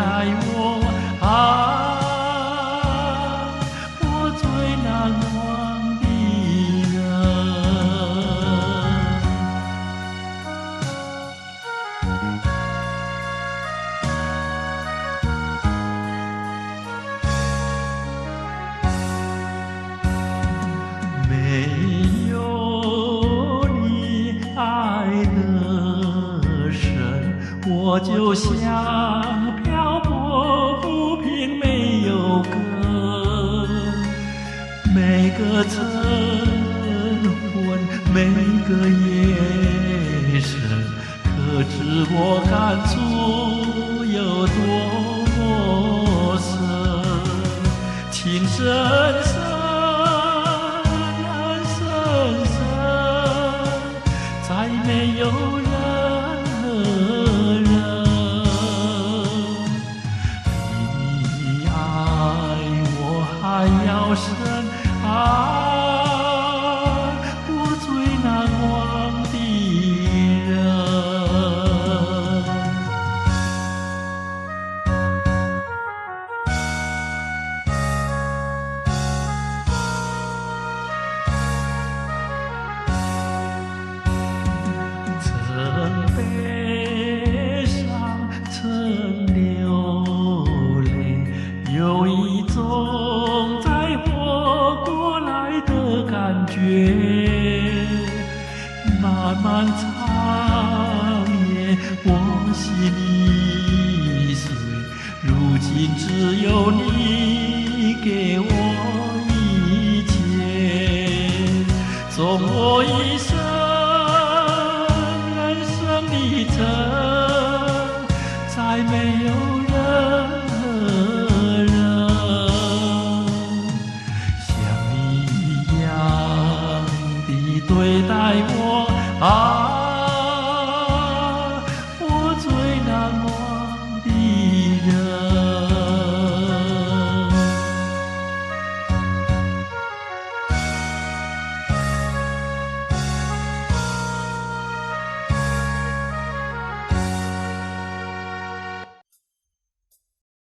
待我啊，我最难忘的人。没有你爱的深，我就像漂泊浮萍没有根。每个晨昏，每个夜深，可知我感触有多么深？情深深。再没有任何人比爱我还要深啊！我最难忘的人。曾悲伤，曾流泪，有一种在活过来的感觉。漫漫长夜，我心已碎，如今只有你给我一切，纵我一生历程，再没有任何人像你一样的对待我啊。